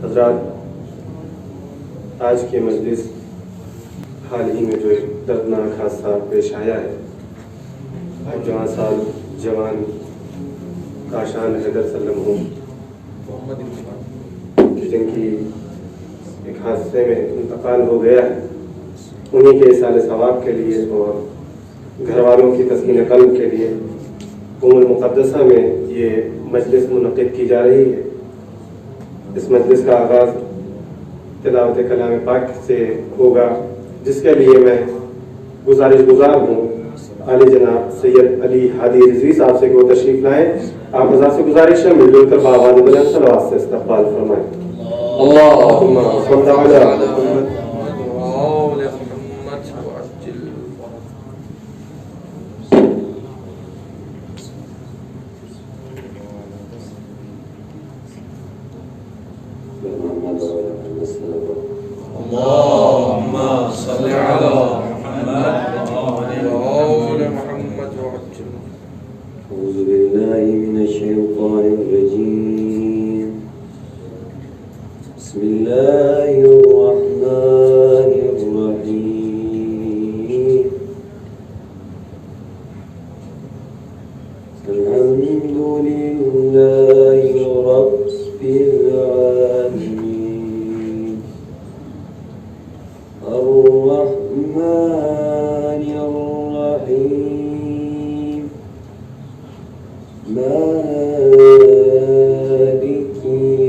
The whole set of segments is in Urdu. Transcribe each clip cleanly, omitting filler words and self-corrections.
حضرات، آج کے مجلس حال ہی میں جو ایک دردناک حادثہ پیش آیا ہے، جوان سال جوان کاشان حیدر سلم ہوں جن کی ایک حادثے میں انتقال ہو گیا ہے، انہی کے اصالِ ثواب کے لیے اور گھر والوں کی تسکین قلب کے لیے المقدسہ میں یہ مجلس منعقد کی جا رہی ہے۔ اس مجلس کا آغاز تلاوت کلام پاک سے ہوگا، جس کے لیے میں گزار ہوں عالی جناب سید علی ہادی رضوی صاحب سے کہ وہ تشریف لائیں۔ آپ حضرات سے گزارش ہے مل جل کر بآواز بلند صلوات سے استقبال فرمائیں۔ اللہم صل علی محمد۔ اللهم صل على محمد وآل محمد وعجل. أعوذ بالله من الشيطان الرجيم. بسم الله الرحمن الرحيم. الحمد لله رب العالمين الرحمن الرحيم مالك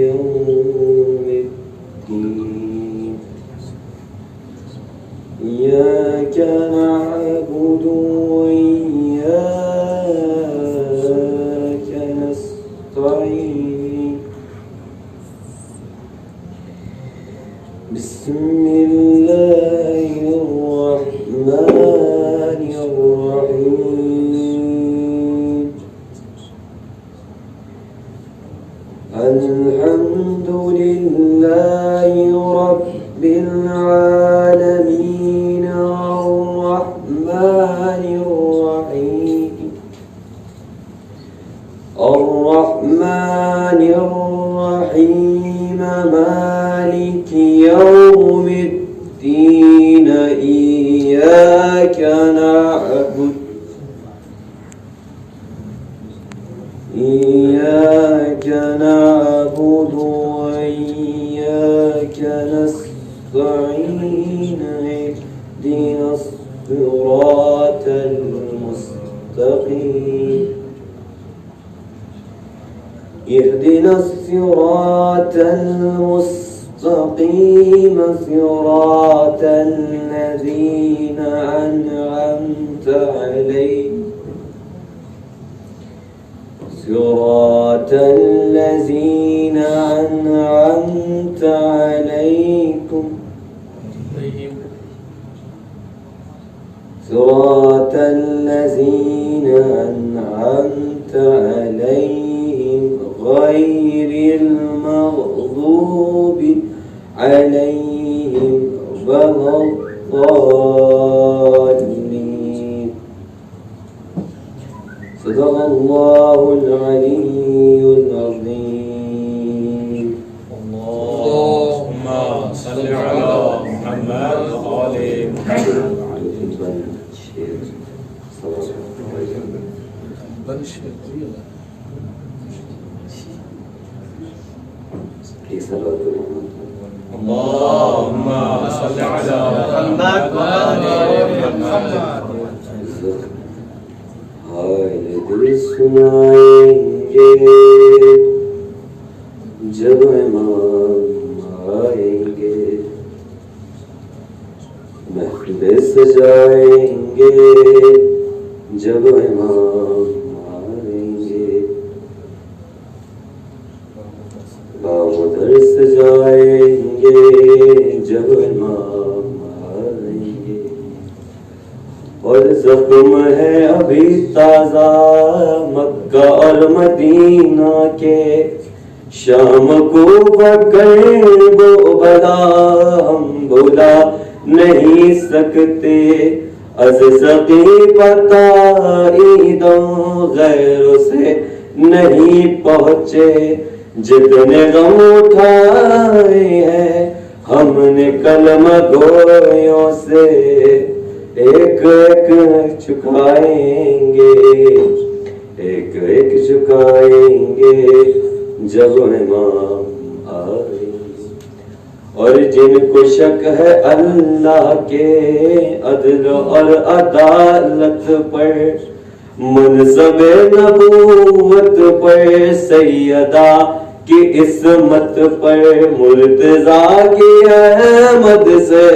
يوم الدين إياك نعبد وإياك نستعين بسم الله الرحمن الرحيم الحمد لله رب العالمين الرحمن الرحيم مالك يوم الدين إياك نعبد وإياك نستعين اهدنا الصراط المستقيم اهدنا الصراط المستقيم صراط الذين أنعمت عليهم صراط الذين أنعمت عليكم صراط الذين أنعمت عليهم غير المغضوب عليهم ولا الضالين صدق الله العلي العظيم. اللهم صل على محمد وآل محمد. اللهم صل على محمد وآل محمد. حال دل سنائیں گے جب امام آئیں گے، محفل سجائیں گے جب امام آئیں گے، باب در سجائیں گے جب امام آئیں گے، اور زخم ہے ابھی تازہ مکہ اور مدینہ کے، شام کو پکڑ وہ بلا ہم بھلا نہیں سکتے، از سقی پتا عیدوں غیر سے نہیں پہنچے، جتنے غم اٹھائے ہیں ہم نے کلم گویوں سے ایک ایک چکائیں گے، ایک ایک چکائیں گے جب امام آئیں گے۔ اور جن کو شک ہے اللہ کے عدل اور عدالت پر، منصب نبوت پر، سیدہ کی عصمت پر، مرتضیٰ کی احمد سے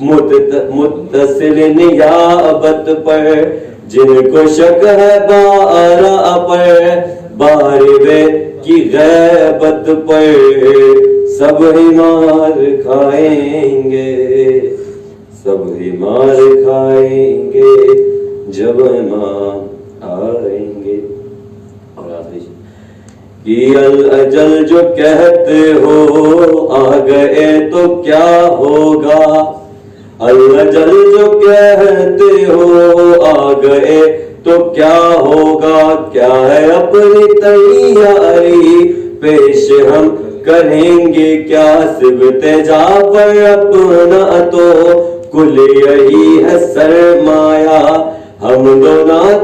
متصل نیابت پر، جن کو شک ہے بارہ پر، بارے کی غیبت پر، سب ہی مار کھائیں گے، سب ہی مار کھائیں گے جب امام آئیں گے۔ اور آخری کہ الاجل جو کہتے ہو آ گئے تو کیا ہوگا، الاجل جو کہتے ہو آ گئے تو کیا ہوگا، کیا ہے اپنی تیاری پیش ہم کریں گے کیا، صبت جا پر اپنا تو کل یہی ہے سرمایہ، ہم دو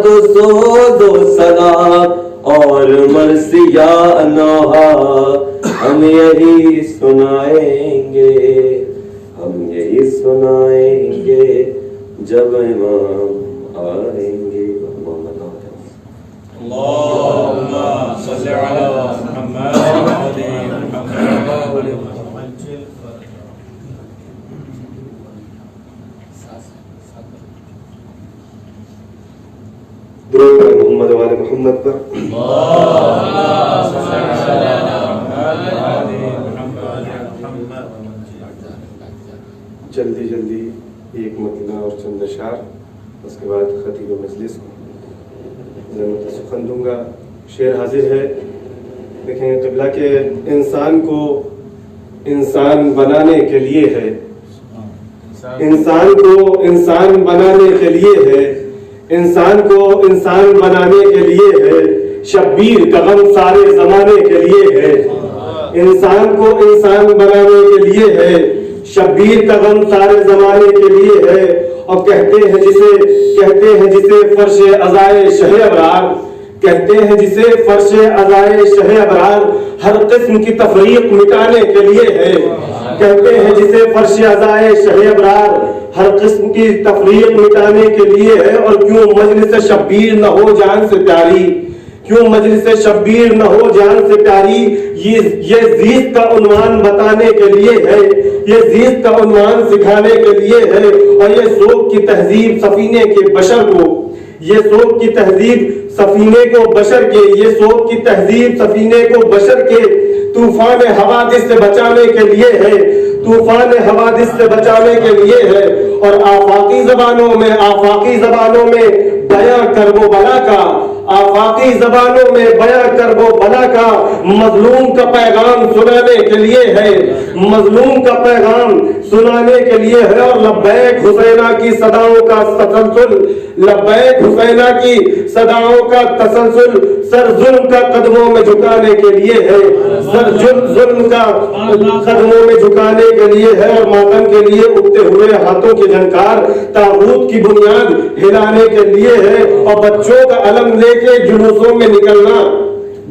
تو سود و سنا اور مرثیہ نوحہ، ہم یہی سنائیں گے، ہم یہی سنائیں گے جب امام آئیں گے۔ اللهم صل على محمد وعلى محمد۔ درود پر محمد وعلى محمد پر۔ اللهم صل على محمد وعلى محمد۔ جلدی جلدی ایک مطلع اور چند اشعار، اس کے بعد خطیب مجلس کو ضرورت سخن دوں گا۔ شعر حاضر ہے۔ دیکھیں قبلہ کے انسان کو انسان بنانے کے لیے ہے، انسان کو انسان بنانے کے لیے ہے، انسان کو انسان بنانے کے لیے ہے، شبیر کا غم سارے زمانے کے لیے ہے، انسان کو انسان بنانے کے لیے ہے، شبیر کا غم سارے زمانے کے لیے ہے، اور کہتے ہیں جسے فرش عزائے شہ ابرار، کہتے ہیں جسے فرش عزائے شہ ابرار، ہر قسم کی تفریق مٹانے کے لیے ہے، کہتے ہیں جسے فرش عزائے شہ ابرار، ہر قسم کی تفریق مٹانے کے لیے ہے، اور کیوں مجلس شبیر نہ ہو جان سے پیاری، کیوں مجلس شبیر نہ ہو جان سے پیاری، یہ زیست کا عنوان بتانے کے لیے ہے، یہ زیست کا عنوان سکھانے کے لیے ہے، اور یہ سوگ کی تہذیب سفینے کے بشر کو، یہ سوگ کی تہذیب سفینے کو بشر کے، یہ سوگ کی تہذیب سفینے کو بشر کے طوفان حوادث سے بچانے کے لیے ہے، طوفان حوادث سے بچانے کے لیے ہے، اور آفاقی زبانوں میں بیاں کرب و بلا کا، آفاقی زبانوں میں بیاں کرب و بلا کا مظلوم کا پیغام سنانے کے لیے ہے، مظلوم کا پیغام سنانے کے لیے ہے، اور لبیک حسینہ کی صداؤں کا تسلسل، لبیک حسینہ کی صداؤں کا تسلسل سر ظلم کا قدموں میں جھکانے کے لیے ہے، سر ظلم کا قدموں میں جھکانے کے لیے ہے، اور ماتم کے لیے اٹھتے ہوئے ہاتھوں کے جھنکار تاغوت کی بنیاد ہلانے کے لیے ہے، اور بچوں کا علم لے کے جلوسوں میں نکلنا،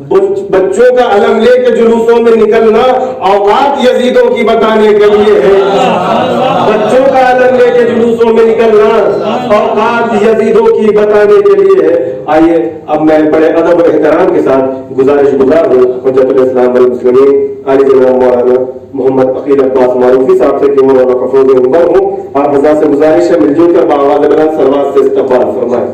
بچوں کا علم لے کے جلوسوں میں نکلنا اوقات یزیدوں کی بتانے کے لیے ہے، بچوں کا علم لے کے جلوسوں میں نکلنا اوقات یزیدوں کی بتانے کے لیے ہے۔ آئیے اب میں بڑے ادب و احترام کے ساتھ گزارش گزار ہوں حجت الاسلام والمسلمین عالی جناب مولانا محمد عقیل عباس معروفی صاحب سے کہ وہ وقفوں میں منبر ہوں، آپ حضرات سے گزارش ہے مل جل کر بآواز بلند صلوات سے استقبال فرمائیں۔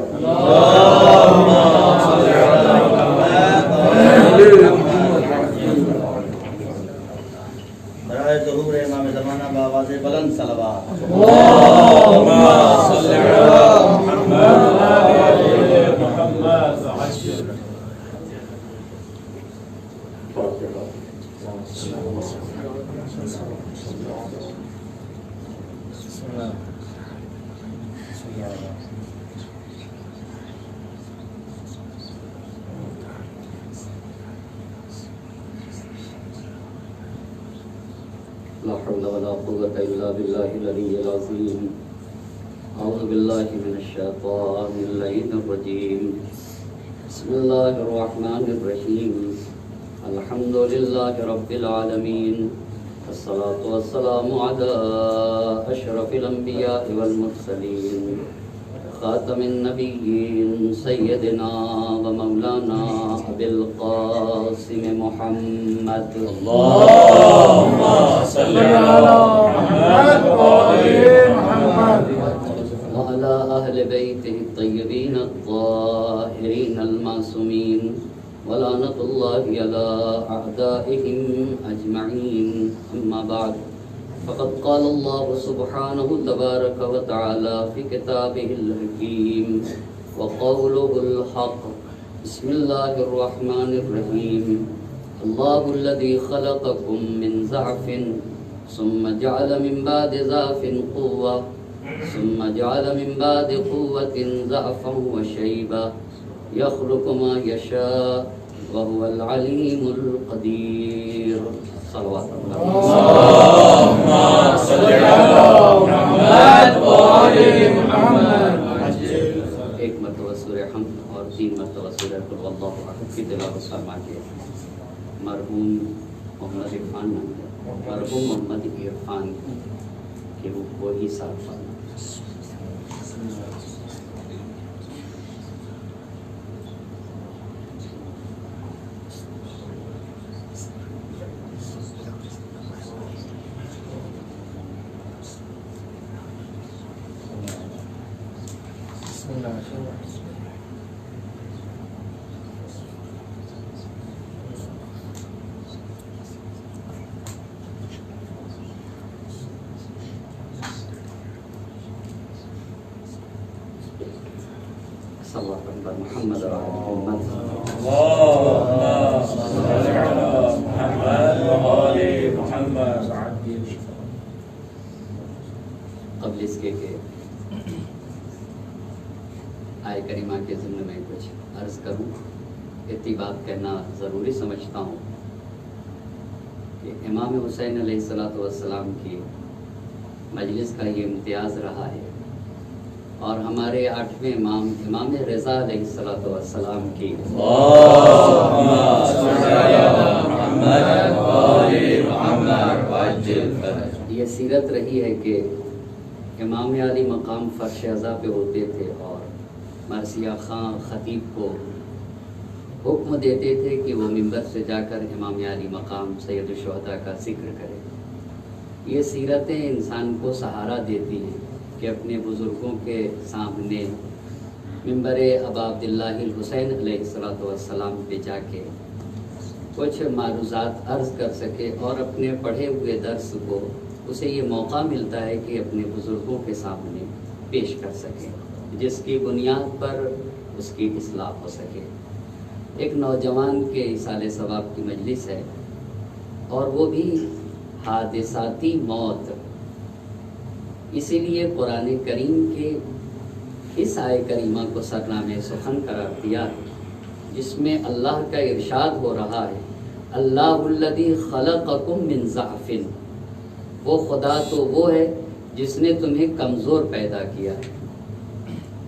برائے ظہور امام زمانہ بآواز بلند صلوات۔ اللهم صل على محمد وعلى محمد۔ لا حول ولا قوة إلا بالله العلي العظيم. أعوذ بالله من الشيطان اللعين الرجيم. بسم الله الرحمن الرحيم. الحمد لله رب العالمين، الصلاة والسلام على أشرف الأنبياء والمرسلين، خاتم النبيين سيدنا ومولانا أبي القاسم محمد. اللهم صل على محمد وآل محمد وعلى أهل بيته الطيبين الطاهرين المعصومين، ولعنة الله على أعدائهم أجمعين. أما بعد، فقد قال الله سبحانه تبارك وتعالى في كتابه الحكيم وقوله الحق. بسم الله الرحمن الرحيم. الله الذي خلقكم من ضعف ثم جعل من بعد ضعف قوة ثم جعل من بعد قوة ضعفا وشيبا يخلق ما يشاء وهو العليم القدير. صلوات الله. اللهم صل على محمد وآل محمد. ایک مرتبہ سورہ حمد اور 3 مرتبہ سورہ قل واللہ احد کی تلاوت فرمائیے. مرحوم محمد عرفان کی روح کو ہی صاف فرمائے. محمد اللهم صل على محمد وآل محمد. قبل اس کے کہ آئے کریمہ کے ضمن میں کچھ عرض کروں، اتنی بات کہنا ضروری سمجھتا ہوں کہ امام حسین علیہ السلام کی مجلس کا یہ امتیاز رہا ہے، اور ہمارے 8ویں امام امام رضا علیہ السلام کی یہ سیرت رہی ہے کہ امام علی مقام فرش عزا پہ ہوتے تھے اور مرثیہ خان خطیب کو حکم دیتے تھے کہ وہ منبر سے جا کر امام علی مقام سید الشہداء کا ذکر کرے. یہ سیرتیں انسان کو سہارا دیتی ہیں کہ اپنے بزرگوں کے سامنے منبر ابا عبداللہ الحسین علیہ السلام پہ جا کے کچھ معروضات عرض کر سکے، اور اپنے پڑھے ہوئے درس کو اسے یہ موقع ملتا ہے کہ اپنے بزرگوں کے سامنے پیش کر سکے، جس کی بنیاد پر اس کی اصلاح ہو سکے. ایک نوجوان کے ایصال ثواب کی مجلس ہے، اور وہ بھی حادثاتی موت. اسی لیے قرآن کریم کے اس آیہ کریمہ کو سرنامے سخن قرار دیا، جس میں اللہ کا ارشاد ہو رہا ہے اللہ الذی خلقکم من ضعف. وہ خدا تو وہ ہے جس نے تمہیں کمزور پیدا کیا.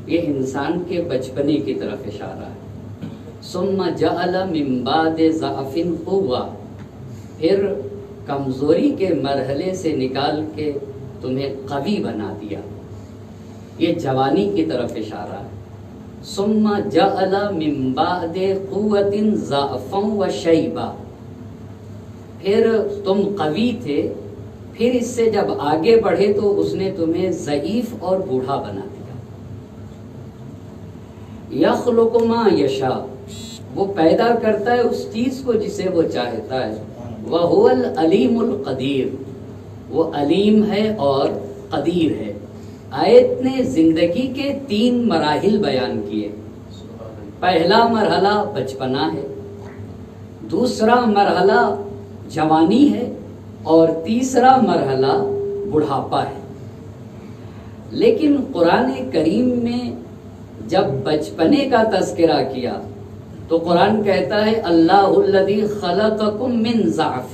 یہ انسان کے بچپنے کی طرف اشارہ ہے. ثم جعل من بعد ضعف قوة، پھر کمزوری کے مرحلے سے نکال کے تمہیں قوی بنا دیا. یہ جوانی کی طرف اشارہ ہے. ثم جعل من بعد قوة ضعفا وشیبا، پھر تم قوی تھے، پھر اس سے جب آگے بڑھے تو اس نے تمہیں ضعیف اور بوڑھا بنا دیا. یخلق ما یشاء، وہ پیدا کرتا ہے اس چیز کو جسے وہ چاہتا ہے. وَهُوَ الْعَلِيمُ الْقَدِيرُ، وہ علیم ہے اور قدیر ہے. آیت نے زندگی کے 3 مراحل بیان کیے. پہلا مرحلہ بچپنا ہے، دوسرا مرحلہ جوانی ہے، اور تیسرا مرحلہ بڑھاپا ہے. لیکن قرآن کریم میں جب بچپنے کا تذکرہ کیا تو قرآن کہتا ہے اللہ الذی خلقکم من ضعف،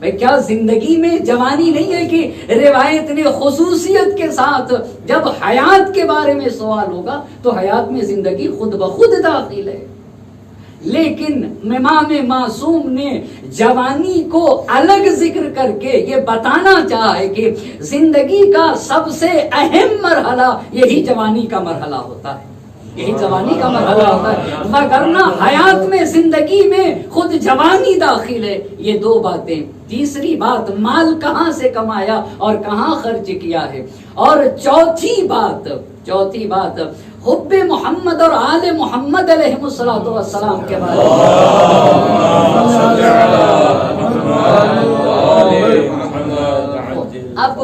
بھئی کیا زندگی میں جوانی نہیں ہے کہ روایت نے خصوصیت کے ساتھ جب حیات کے بارے میں سوال ہوگا تو حیات میں زندگی خود بخود داخل ہے، لیکن امام معصوم نے جوانی کو الگ ذکر کر کے یہ بتانا چاہا ہے کہ زندگی کا سب سے اہم مرحلہ یہی جوانی کا مرحلہ ہوتا ہے، یہی جوانی کا مرحلہ ہوتا ہے، وگرنہ حیات میں زندگی میں خود جوانی داخل ہے۔ یہ دو باتیں۔ تیسری بات، مال کہاں سے کمایا اور کہاں خرچ کیا ہے، اور چوتھی بات حب محمد اور آل محمد علیہ السلام کے بارے میں۔ اب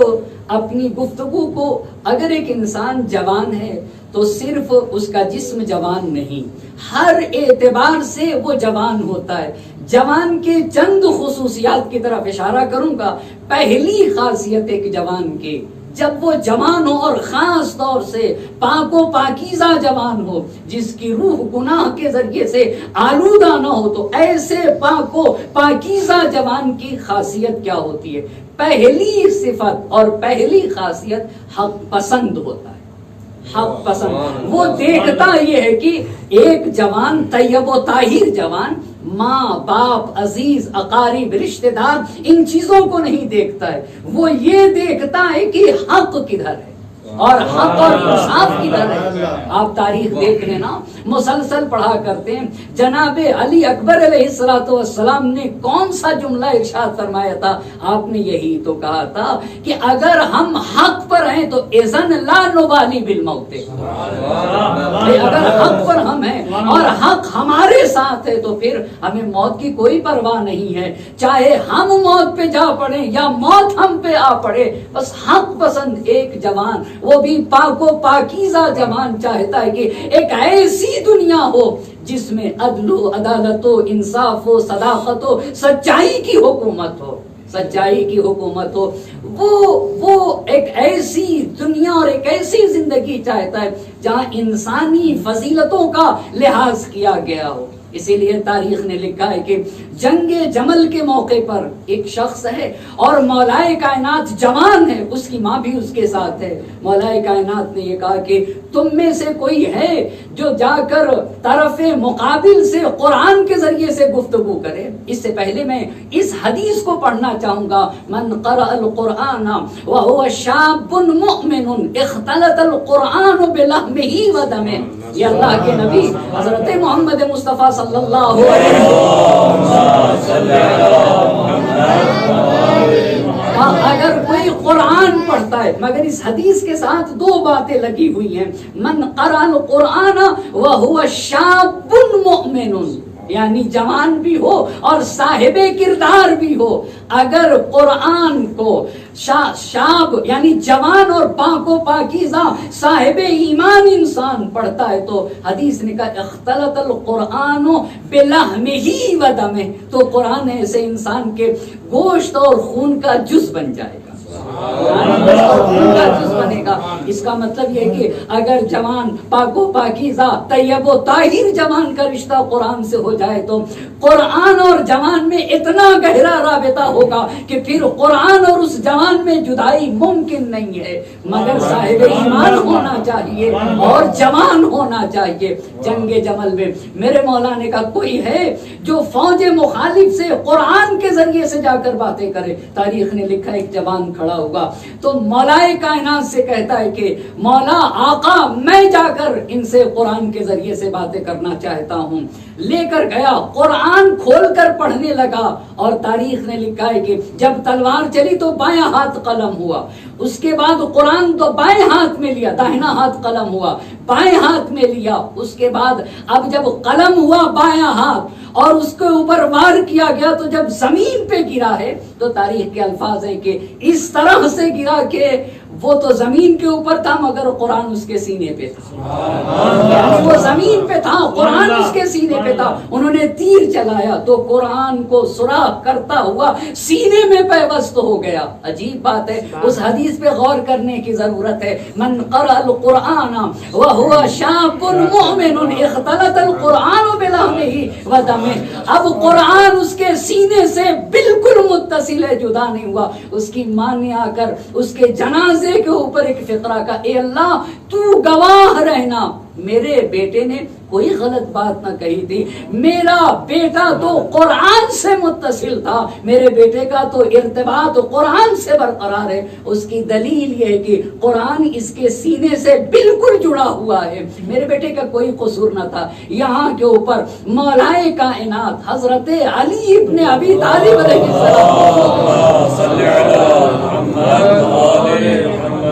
اپنی گفتگو کو اگر ایک انسان جوان ہے تو صرف اس کا جسم جوان نہیں، ہر اعتبار سے وہ جوان ہوتا ہے۔ جوان کے چند خصوصیات کی طرف اشارہ کروں گا۔ پہلی خاصیت ایک جوان کی، جب وہ جوان ہو اور خاص طور سے پاک و پاکیزہ جوان ہو، جس کی روح گناہ کے ذریعے سے آلودہ نہ ہو، تو ایسے پاک و پاکیزہ جوان کی خاصیت کیا ہوتی ہے؟ پہلی صفت اور پہلی خاصیت حق پسند ہوتا ہے۔ حق پسند، وہ دیکھتا یہ ہے کہ ایک جوان طیب و طاہر جوان ماں باپ عزیز اقارب رشتہ دار ان چیزوں کو نہیں دیکھتا ہے، وہ یہ دیکھتا ہے کہ حق کدھر ہے اور حق اور انصاف کدھر ہے۔ آپ تاریخ دیکھ لینا، مسلسل پڑھا کرتے ہیں، جناب علی اکبر علیہ السلام نے کون سا جملہ ارشاد فرمایا تھا؟ آپ نے یہی تو کہا تھا کہ اگر ہم حق پر ہیں تو اذن لا نبالی بالموت، اگر حق پر ہم ہیں اور حق ہمارے ساتھ ہے تو پھر ہمیں موت کی کوئی پرواہ نہیں ہے، چاہے ہم موت پہ جا پڑے یا موت ہم پہ آ پڑے، بس حق پسند ایک جوان، وہ بھی پاک و پاکیزہ جوان چاہتا ہے کہ ایک ایسی دنیا ہو جس میں عدل و عدالت و انصاف و صداقت و سچائی کی حکومت ہو، سچائی کی حکومت ہو۔ وہ ایک ایسی دنیا اور ایک ایسی زندگی چاہتا ہے جہاں انسانی فضیلتوں کا لحاظ کیا گیا ہو۔ اسی لیے تاریخ نے لکھا ہے کہ جنگ جمل کے موقع پر ایک شخص ہے اور مولائے کائنات جوان ہے، اس کی ماں بھی اس کے ساتھ ہے۔ مولائے کائنات نے یہ کہا کہ تم میں سے کوئی ہے جو جا کر طرف مقابل سے قرآن کے ذریعے سے گفتگو کرے؟ اس سے پہلے میں اس حدیث کو پڑھنا چاہوں گا، من قرأ القرآن وهو شاب مؤمن اختلط القرآن بلحمه ودمه۔ یہ اللہ کے نبی حضرت محمد مصطفیٰ صلی اللہ علیہ وسلم اگر کوئی قرآن پڑھتا ہے، مگر اس حدیث کے ساتھ دو باتیں لگی ہوئی ہیں، من قرأ القرآن وهو شاب مؤمن، یعنی جوان بھی ہو اور صاحب کردار بھی ہو، اگر قرآن کو شاب یعنی جوان اور پاک و پاکیزہ صاحب ایمان انسان پڑھتا ہے تو حدیث نے کہا اختلط القرآن بلحمہ ودمہ، تو قرآن ایسے انسان کے گوشت اور خون کا جز بن جائے گا، خون کا جز بنے گا۔ اس کا مطلب یہ کہ اگر جوان پاک و پاکیزہ طیب و طاہر جوان کا رشتہ قرآن سے ہو جائے تو قرآن اور جوان میں اتنا گہرا رابطہ ہوگا کہ پھر قرآن اور اس جوان میں جدائی ممکن نہیں ہے، مگر صاحب ایمان ہونا چاہیے اور جوان ہونا چاہیے۔ جنگ جمل میں میرے مولا نے کہا کوئی ہے جو فوج مخالف سے قرآن کے ذریعے سے جا کر باتیں کرے؟ تاریخ نے لکھا ایک جوان کھڑا ہوگا تو مولائے کائنات سے کہتا ہے کہ مولا آقا میں جا کر ان سے قرآن کے ذریعے سے باتیں کرنا چاہتا ہوں۔ لے کر گیا، قرآن کھول کر پڑھنے لگا، اور تاریخ نے لکھا ہے کہ جب تلوار چلی تو بایاں ہاتھ قلم ہوا، اس کے بعد قرآن تو بائیں ہاتھ میں لیا، داہنا ہاتھ قلم ہوا، بائیں ہاتھ میں لیا، اس کے بعد اب جب قلم ہوا بایاں ہاتھ اور اس کے اوپر وار کیا گیا تو جب زمین پہ گرا ہے تو تاریخ کے الفاظ ہیں کہ اس طرح سے گرا کہ وہ تو زمین کے اوپر تھا مگر قرآن اس کے سینے پہ تھا. وہ زمین پہ تھا, قرآن اس کے سینے پہ تھا. انہوں نے تیر چلایا تو قرآن کو سوراخ کرتا ہوا سینے میں پیوست ہو گیا. عجیب بات ہے, اس حدیث پہ غور کرنے کی ضرورت ہے. من قرأ القرآن وهو شاب مؤمن اختلط القرآن بلحمه ودمه. اب قرآن اس کے سینے سے بالکل متصل ہے, جدا نہیں ہوا. اس کی ماں نے آ کر اس کے جنازے کے اوپر ایک فقرہ کا, اے اللہ تو گواہ رہنا, میرے بیٹے نے کوئی غلط بات نہ کہی تھی, میرا بیٹا تو قرآن سے متصل تھا, میرے بیٹے کا تو ارتباط قرآن سے برقرار ہے. اس کی دلیل یہ ہے کہ قرآن اس کے سینے سے بالکل جڑا ہوا ہے, میرے بیٹے کا کوئی قصور نہ تھا. یہاں کے اوپر مولائے کائنات حضرت علی ابن ابی طالب علیہ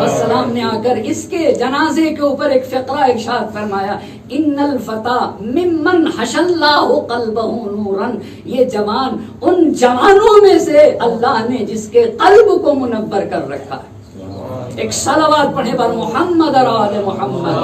السلام نے آ کر اس کے جنازے کے اوپر ایک فقرہ ارشاد فرمایا, ان الفتى ممن حشى اللہ قلبه نورا. یہ جوان ان جوانوں میں سے اللہ نے جس کے قلب کو منور کر رکھا ہے. ایک صلوات پڑھے بر محمد اور آل محمد.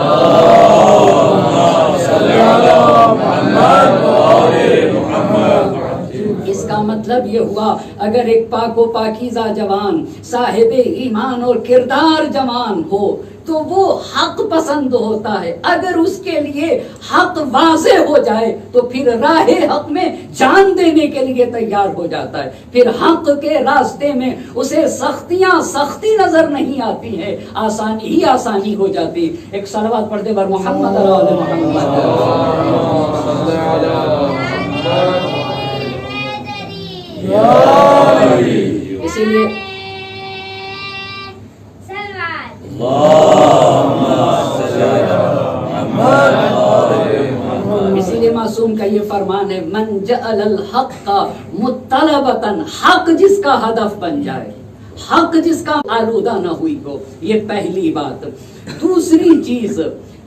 اس کا مطلب یہ ہوا, اگر ایک پاک و پاکیزہ جوان صاحب ایمان اور کردار جوان ہو تو وہ حق پسند ہوتا ہے. اگر اس کے لیے حق واضح ہو جائے تو پھر راہ حق میں جان دینے کے لیے تیار ہو جاتا ہے. پھر حق کے راستے میں اسے سختیاں سختی نظر نہیں آتی ہے, آسانی ہی آسانی ہو جاتی. ایک صلوات پڑھتے بر محمد اور آل محمد. اسی لیے اسی لیے معصوم کا یہ فرمان ہے, من جعل الحق مطلبتا, حق جس کا ہدف بن جائے, حق جس کا آلودہ نہ ہوئی ہو. یہ پہلی بات. دوسری چیز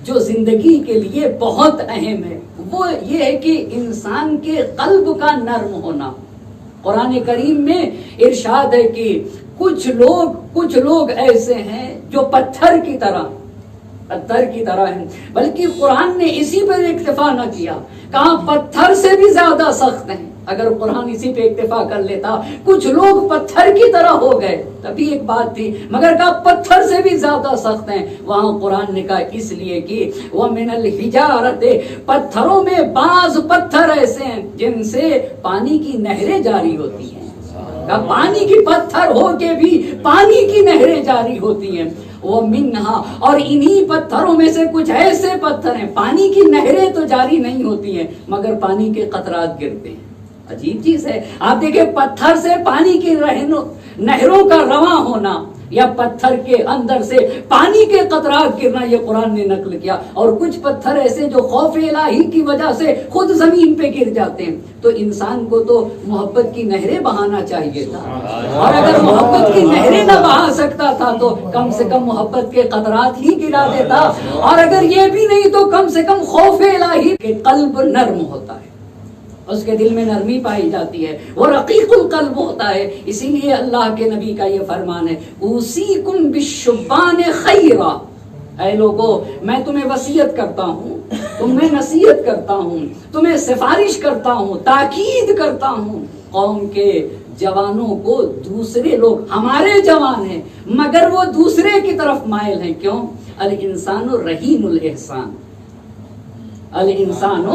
جو زندگی کے لیے بہت اہم ہے وہ یہ ہے کہ انسان کے قلب کا نرم ہونا. قرآن کریم میں ارشاد ہے کہ کچھ لوگ ایسے ہیں جو پتھر کی طرح ہیں. بلکہ قرآن نے اسی پر اکتفا نہ کیا, کہا پتھر سے بھی زیادہ سخت ہیں. اگر قرآن اسی پہ اکتفا کر لیتا, کچھ لوگ پتھر کی طرح ہو گئے تبھی ایک بات تھی, مگر کہا پتھر سے بھی زیادہ سخت ہیں. وہاں قرآن نے کہا اس لیے کہ وَمِنَ الْحِجَارَةِ, پتھروں میں بعض پتھر ایسے ہیں جن سے پانی کی نہریں جاری ہوتی ہیں. پانی کی پتھر ہو کے بھی پانی کی نہریں جاری ہوتی ہیں. وہ منہا, اور انہی پتھروں میں سے کچھ ایسے پتھر ہیں پانی کی نہریں تو جاری نہیں ہوتی ہیں مگر پانی کے قطرات گرتے ہیں. عجیب چیز ہے. آپ دیکھیں پتھر سے پانی کی نہروں کا رواں ہونا یا پتھر کے اندر سے پانی کے قطرات گرنا, یہ قرآن نے نقل کیا. اور کچھ پتھر ایسے جو خوف الہی کی وجہ سے خود زمین پہ گر جاتے ہیں. تو انسان کو تو محبت کی نہریں بہانا چاہیے تھا, اور اگر محبت کی نہریں نہ بہا سکتا تھا تو کم سے کم محبت کے قطرات ہی گرا دیتا. اور اگر یہ بھی نہیں تو کم سے کم خوف الہی کے قلب نرم ہوتا ہے, اس کے دل میں نرمی پائی جاتی ہے, وہ رقیق القلب ہوتا ہے. اسی لیے اللہ کے نبی کا یہ فرمان ہے, اوصیکم بالشبان خیرا, اے لوگو میں تمہیں وصیت کرتا ہوں, تمہیں نصیحت کرتا ہوں, تمہیں سفارش کرتا ہوں, تاکید کرتا ہوں, قوم کے جوانوں کو دوسرے لوگ ہمارے جوان ہیں مگر وہ دوسرے کی طرف مائل ہیں. کیوں؟ الانسان رہین الاحسان, الانسان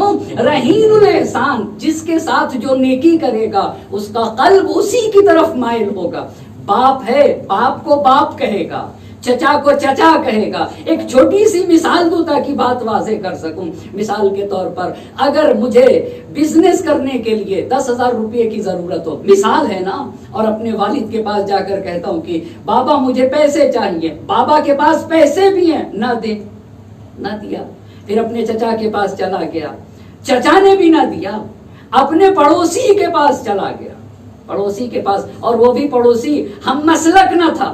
رہین الاحسان, جس کے ساتھ جو نیکی کرے گا اس کا قلب اسی کی طرف مائل ہوگا. باپ ہے, باپ کو باپ کہے گا, چچا کو چچا کہے گا. ایک چھوٹی سی مثال دوں تاکہ بات واضح کر سکوں. مثال کے طور پر اگر مجھے بزنس کرنے کے لیے 10,000 روپے کی ضرورت ہو, مثال ہے نا, اور اپنے والد کے پاس جا کر کہتا ہوں کہ بابا مجھے پیسے چاہیے, بابا کے پاس پیسے بھی ہیں, نہ دیا. پھر اپنے چچا کے پاس چلا گیا, چچا نے بھی نہ دیا. اپنے پڑوسی کے پاس چلا گیا, پڑوسی کے پاس, اور وہ بھی پڑوسی ہم مسلک نہ تھا,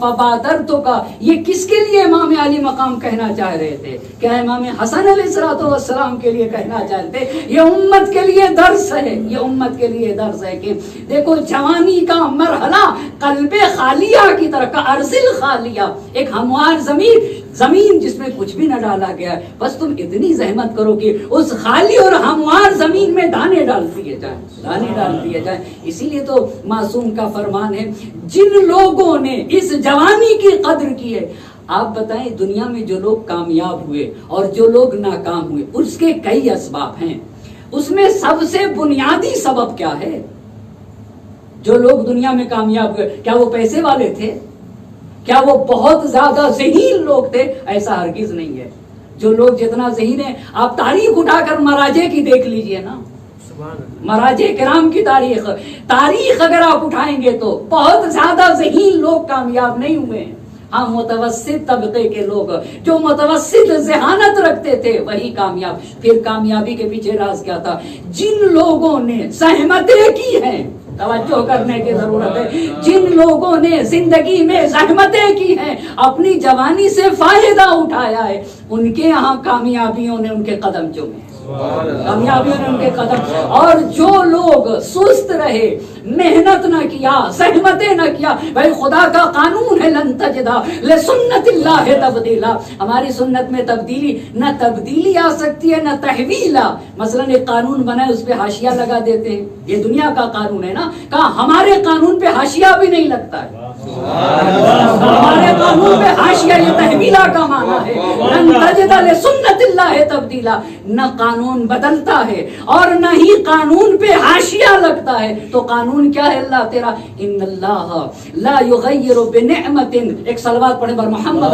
فبادرتو کا یہ کس کے لیے امام علی مقام کہنا چاہ رہے تھے؟ کیا امام حسن علیہ السلام کے لیے کہنا چاہتے؟ یہ امت کے لیے درس ہے، یہ امت کے لیے درس ہے کہ دیکھو جوانی کا مرحلہ قلب خالیہ کی طرح کا، ارضل خالیہ، ایک ہموار زمین جس میں کچھ بھی نہ ڈالا گیا ہے، بس تم اتنی زحمت کرو کہ اس خالی اور ہموار زمین میں دانے ڈال دیے جائیں۔ اسی لیے تو معصوم کا فرمان ہے، جن لوگوں نے اس جوانی کی قدر کی ہے، آپ بتائیں دنیا میں جو لوگ کامیاب ہوئے اور جو لوگ ناکام ہوئے، اس کے کئی اسباب ہیں، اس میں سب سے بنیادی سبب کیا ہے؟ جو لوگ دنیا میں کامیاب ہوئے، کیا وہ پیسے والے تھے؟ کیا وہ بہت زیادہ ذہین لوگ تھے؟ ایسا ہرگز نہیں ہے۔ جو لوگ جتنا ذہین ہیں، آپ تاریخ اٹھا کر مراجع کی دیکھ لیجئے نا، مراجع کرام کی تاریخ اگر آپ اٹھائیں گے تو بہت زیادہ ذہین لوگ کامیاب نہیں ہوئے ہیں۔ ہاں متوسط طبقے کے لوگ جو متوسط ذہانت رکھتے تھے وہی کامیاب۔ پھر کامیابی کے پیچھے راز کیا تھا؟ جن لوگوں نے زحمتیں کی ہیں، توجہ کرنے کی ضرورت ہے، جن لوگوں نے زندگی میں زحمتیں کی ہیں، اپنی جوانی سے فائدہ اٹھایا ہے، ان کے یہاں کامیابیوں نے ان کے قدم چومے، کامیابیوں نے ان کے قدم۔ اور جو لوگ سست رہے، محنت نہ کیا، زحمتیں نہ کیا، بھائی خدا کا قانون ہے لن تجدا لسنت اللہ تبدیلا، ہماری سنت میں نہ تبدیلی آ سکتی ہے نہ تحویل۔ مثلا ایک قانون بنا ہے اس پہ حاشیہ لگا دیتے ہیں، یہ دنیا کا قانون ہے نا، کہا ہمارے قانون پہ حاشیہ بھی نہیں لگتا ہے، ہمارے قانون پہ حاشیہ، یہ تحویلہ کا معنی ہے، لن تجدا لسنت اللہ تبدیلا، نہ قانون بدلتا ہے اور نہ ہی قانون پہ حاشیہ لگتا ہے۔ تو قانون کیا ہے اللہ تیرا؟ ان اللہ لا یغیر بنعمت، ایک صلوات پڑھیں بر محمد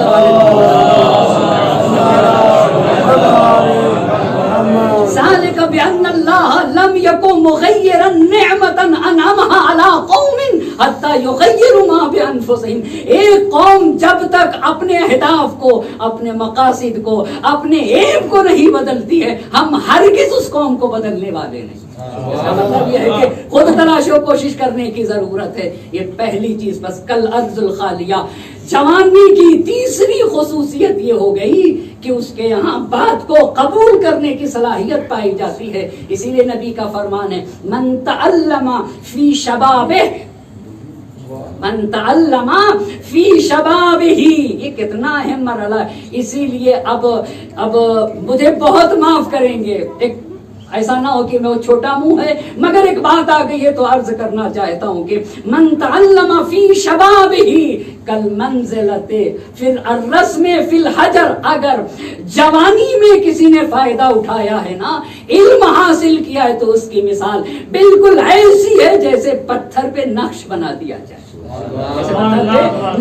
ذالک بان اللہ لم یکن مغیرا نعمتا انعمها علی قوم حتی یغیروا ما بانفسہم۔ ایک قوم جب تک اپنے اہداف کو، اپنے مقاصد کو، اپنے ایب کو نہیں بدلتی ہے، ہم ہرگز اس قوم کو بدلنے والے نہیں۔ اس کا مطلب یہ ہے کہ خود تلاش و کوشش کرنے کی ضرورت ہے۔ یہ پہلی چیز۔ بس کل ارض الخالیہ، جوانی کی تیسری خصوصیت یہ ہو گئی کہ اس کے یہاں بات کو قبول کرنے کی صلاحیت پائی جاتی ہے۔ اسی لیے نبی کا فرمان ہے من تعلم فی شبابہ، من تعلم فی شبابہ، یہ کتنا اہم مرحلہ ہے۔ اسی لیے اب مجھے بہت معاف کریں گے، ایک ایسا نہ ہو کہ میں وہ چھوٹا منہ ہے، مگر ایک بات آ گئی ہے تو عرض کرنا چاہتا ہوں کہ من تعلم فی شبابہ کالمنزلۃ فی الرسم فی الحجر، اگر جوانی میں کسی نے فائدہ اٹھایا ہے نا، علم حاصل کیا ہے، تو اس کی مثال بالکل ایسی ہے جیسے پتھر پہ نقش بنا دیا جائے،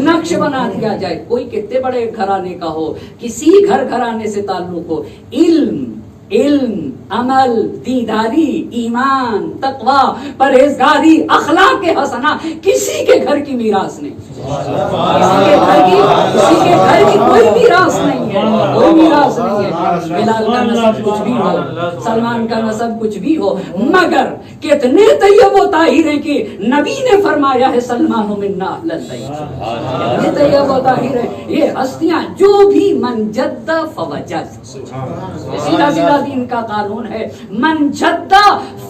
نقش بنا دیا جائے۔ کوئی کتنے بڑے گھرانے کا ہو، کسی گھرانے سے تعلق ہو، علم، عمل، دینداری، ایمان، تقوی، پرہیزگاری، اخلاق حسنہ کسی کے گھر کی میراث نہیں، کسی کے گھر کی کوئی میراث نہیں ہے، کوئی میراث نہیں ہے۔ بلال کا نسب کچھ بھی ہو، سلمان کا نسب کچھ بھی ہو، مگر کتنے طیب و طاہر ہیں کہ نبی نے فرمایا ہے سلمان منا اہل البیت، کتنے طیب و طاہر ہیں یہ ہستیاں، جو بھی من جد فوجد، سیدھا سیدھا دین کا قانون ہے، من جد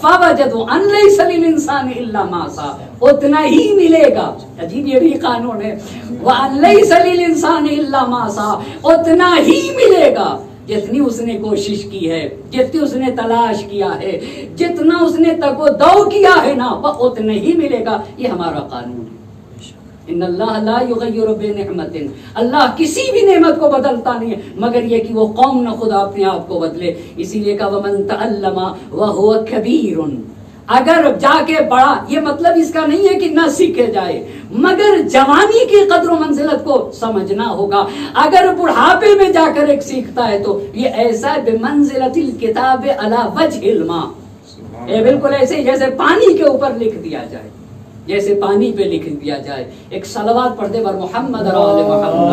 فوجد ان لیس للانسان الا ما سعى، اتنا ہی ملے گا۔ عجیب یہ بھی قانون ہے، وان لیس للانسان الا ما سعى، اتنا ہی ملے گا جتنی اس نے کوشش کی ہے، جتنی اس نے تلاش کیا ہے، جتنا اس نے تگ و دو کیا ہے نا، وہ اتنا ہی ملے گا۔ یہ ہمارا قانون ہے۔ ان اللہ لا یغیر بنعمت، اللہ کسی بھی نعمت کو بدلتا نہیں ہے مگر یہ کہ وہ قوم نہ خدا اپنے آپ کو بدلے۔ اسی لیے کہا ومن تعلم وهو کبیر، اگر جا کے پڑھا، یہ مطلب اس کا نہیں ہے کہ نہ سیکھے جائے، مگر جوانی کی قدر و منزلت کو سمجھنا ہوگا۔ اگر بڑھاپے میں جا کر ایک سیکھتا ہے تو یہ ایسا ہے بمنزلت الکتاب علی وجہ الماء، یہ بالکل ایسے جیسے پانی کے اوپر لکھ دیا جائے، جیسے پانی پہ لکھ دیا جائے۔ ایک صلوات پڑھ دے بر محمد اور آل محمد۔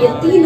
یہ تین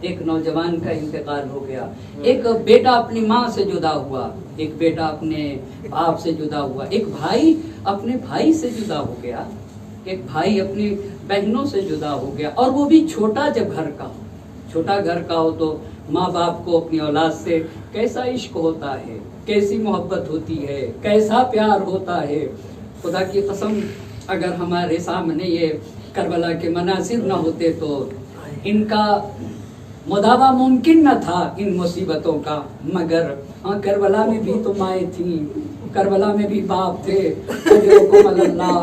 ایک نوجوان کا انتقال ہو گیا، ایک بیٹا اپنی ماں سے جدا ہوا، ایک بیٹا اپنے باپ سے جدا ہوا، ایک بھائی اپنے بھائی سے جدا ہو گیا، ایک بھائی اپنی بہنوں سے جدا ہو گیا، اور وہ بھی چھوٹا جب گھر کا ہو، چھوٹا گھر کا ہو تو ماں باپ کو اپنی اولاد سے کیسا عشق ہوتا ہے، کیسی محبت ہوتی ہے، کیسا پیار ہوتا ہے۔ خدا کی قسم اگر ہمارے سامنے یہ کربلا کے مناظر نہ ہوتے تو ان کا مداوع ممکن نہ تھا ان مصیبتوں کا، مگر ہاں کربلا میں بھی تو مائیں تھیں، کربلا میں بھی باپ تھے۔ اجرکم اللہ،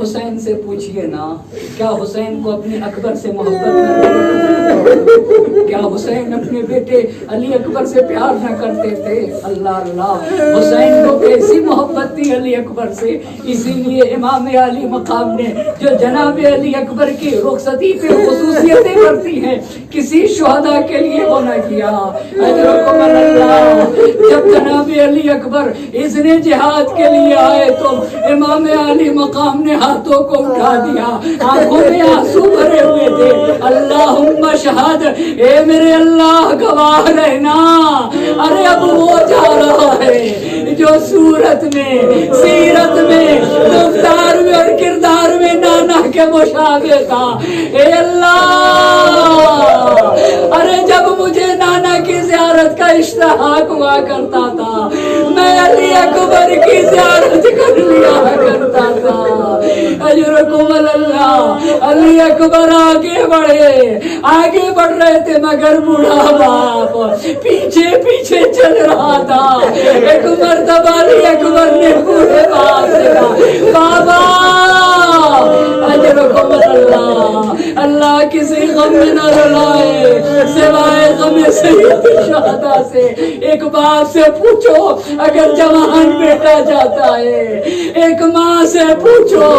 حسین سے پوچھئے نا، کیا حسین کو اپنے اکبر سے محبت نہ تھی؟ کیا حسین اپنے بیٹے علی اکبر سے پیار نہ کرتے تھے؟ اللہ اللہ، حسین کو کیسی محبت تھی علی اکبر سے۔ اسی لیے امام علی مقام نے جو جناب علی اکبر کی رخصتی پہ خصوصیتیں برتی ہیں، کسی شہداء کے لیے وہ نہ کیا۔ اجرکم اللہ، جب جناب علی اکبر اذن جہاد کے لیے آئے تو امام علی مقام نے ہاتھوں کو اٹھا دیا، آنکھوں میں آنسو بھرے ہوئے تھے۔ اللہم شہد، اے میرے اللہ گواہ رہنا، ارے اب وہ جا رہا ہے جو صورت میں، سیرت میں، رفتار میں اور کردار میں نانا کے مشابہ تھا۔ اے اللہ، ارے جب مجھے نانا کی زیارت کا اشتہاق ہوا کرتا تھا، میں علی اکبر کی زیارت کر لیا کرتا تھا۔ اجرکم اللہ، علی اکبر آگے بڑھے، آگے بڑھ رہے تھے مگر بوڑھا باپ پیچھے پیچھے چل رہا تھا۔ ایک مرتبہ علی اکبر نے بوڑھے باپ سے کہا، بابا اجرکم اللہ، اللہ کسی غم میں نہ رلائے سوائے غم سید الشہداء سے۔ ایک باپ سے پوچھو اگر جوان بیٹا جاتا ہے، ایک ماں سے پوچھو،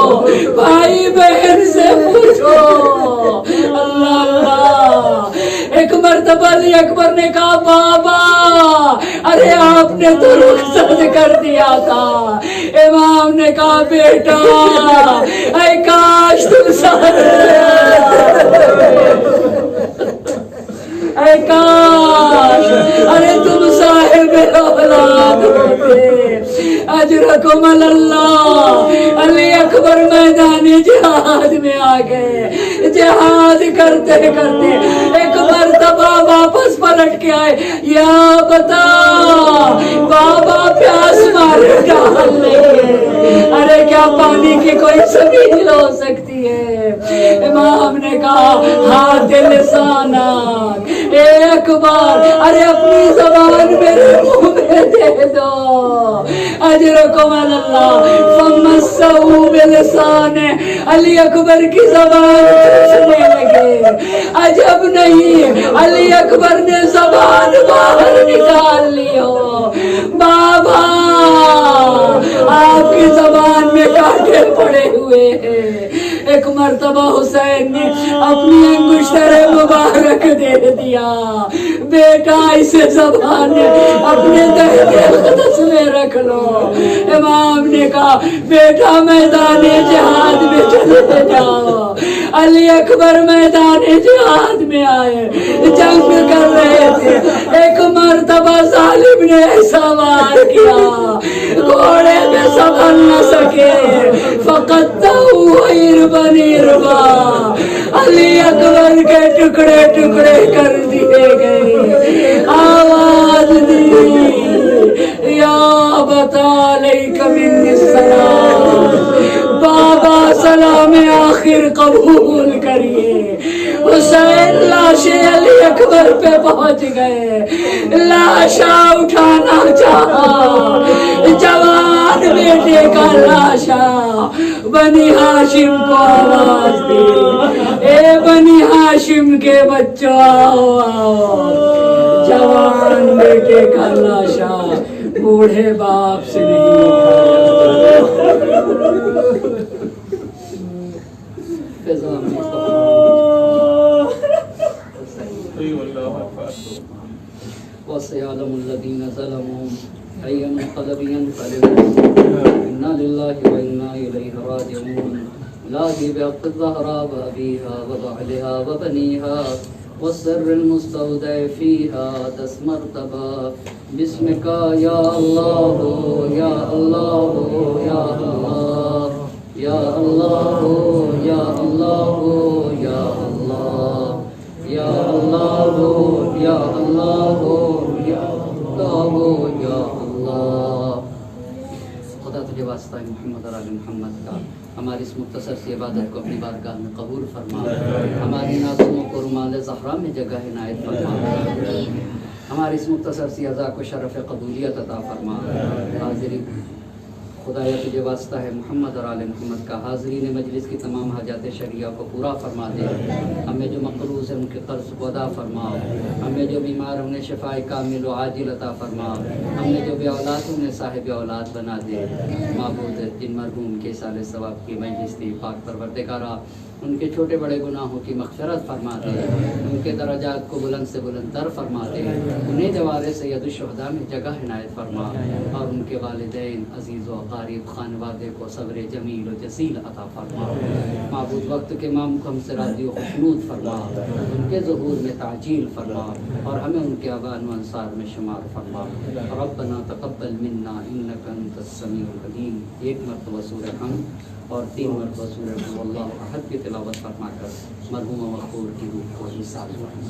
بھائی بہن سے پوچھو۔ اللہ اللہ، ایک مرتبہ علی اکبر نے کہا، بابا ارے آپ نے تو رخصت کر دیا تھا۔ امام نے کہا، بیٹا اے کاش تم اے کاش ارے تم صاحب اولاد ہوتے۔ اجرکم اللہ، علی اکبر میدان جہاد میں آ گئے، جہاد کرتے کرتے ایک مرتبہ واپس پلٹ کے آئے، یا بتا بابا پیاس مارے ڈال لیں، ارے کیا پانی کی کوئی سبیل ہو سکتی ہے؟ امام نے کہا، ہاتھ لسانک، اے اکبر ارے اپنی زبان میرے منہ میں دے دو۔ اجرکم اللہ، فمسحوا بلسانہ، علی اکبر کی زبان چوسنے لگے۔ عجب نہیں علی اکبر نے زبان باہر نکال لی ہو۔ بابا آپ کی زبان میں کانٹے پڑے ہوئے ہیں۔ ایک مرتبہ حسین نے اپنی انگشتر مبارک دے دیا، بیٹا اسے زبان اپنے دہنے اقدس میں رکھ لو۔ امام نے کہا، بیٹا میدان جہاد میں چلے جاؤ۔ علی اکبر میدان جہاد میں آئے، جنگ کر رہے تھے۔ ایک مرتبہ ظالم نے ایسا وار کیا، گھوڑے میں سنبھل نہ سکے، فقطعوا عربا عربا، علی اکبر کے ٹکڑے ٹکڑے کر دیے گئے۔ آواز دی، یا بتا علیک منی السلام، بابا سلام آخر قبول کریے۔ حسین لاشیں علی اکبر پہ پہنچ گئے، لاشا اٹھانا چاہا، جوان بیٹے کا لاشا۔ بنی ہاشم کو آواز دی، اے بنی ہاشم کے بچوں آؤ آؤ، جوان بیٹے کا لاشا بوڑھے باپ سے نہیں وَسَيَعْلَمُ الَّذِينَ ظَلَمُوا أَيَّ مُنقَلَبٍ ينقلبون إِنَّا لِلَّهِ وَإِنَّا إِلَيْهِ رَاجِعُونَ لا بحق الزهراء وأبيها وبعلها وبنيها والسر المستودع فيها 10 مرتبہ بسمك يا الله يا الله يا الله يا الله يا الله يا الله يا الله يا الله يا الله يا الله. خدا تجھے واسطہ ہے محمد اور آل محمد کا ہماری اس مختصر سی عبادت کو اپنی بارگاہ میں قبول فرما. ہماری ناظروں کو رومال زہرا میں جگہ عنایت فرما. ہماری اس مختصر سی عزا کو شرف قبولیت عطا فرما. حاضری خدایا تجھے واسطہ ہے محمد اور آل محمد کا حاضرین مجلس کی تمام حاجات شرعیہ کو پورا فرما دے. ہمیں جو مقروض ہیں ان کے قرض کو ادا فرما. ہمیں جو بیمار ہیں انہیں شفاء کامل و عاجل عطا فرما. ہمیں جو بے اولاد ہیں انہیں صاحب اولاد بنا دے. معبود جن مرحوم کے سال ثواب کی مجلس تھی پاک پروردگارا ان کے چھوٹے بڑے گناہوں کی مغفرت فرما دے. ان کے درجات کو بلند سے بلند تر فرما دے. انہیں جوار سید الشہداء میں جگہ عنایت فرما. اور ان کے والدین عزیز و اقارب خانوادے کو صبر جمیل و جزیل عطا فرما. معبود وقت کے امام کو ہم سے راضی و خوشنود فرما. ان کے ظہور میں تعجیل فرما اور ہمیں ان کے اوان و انصار میں شمار فرما. ربنا تقبل منا انک انت السمیع العلیم. ایک مرتبہ سورہ حمد اور 3 مرتبہ سورہ قل اللہ احد کی تلاوت فرما کر مرحوم و مغفور کی روح کو حساب فرما.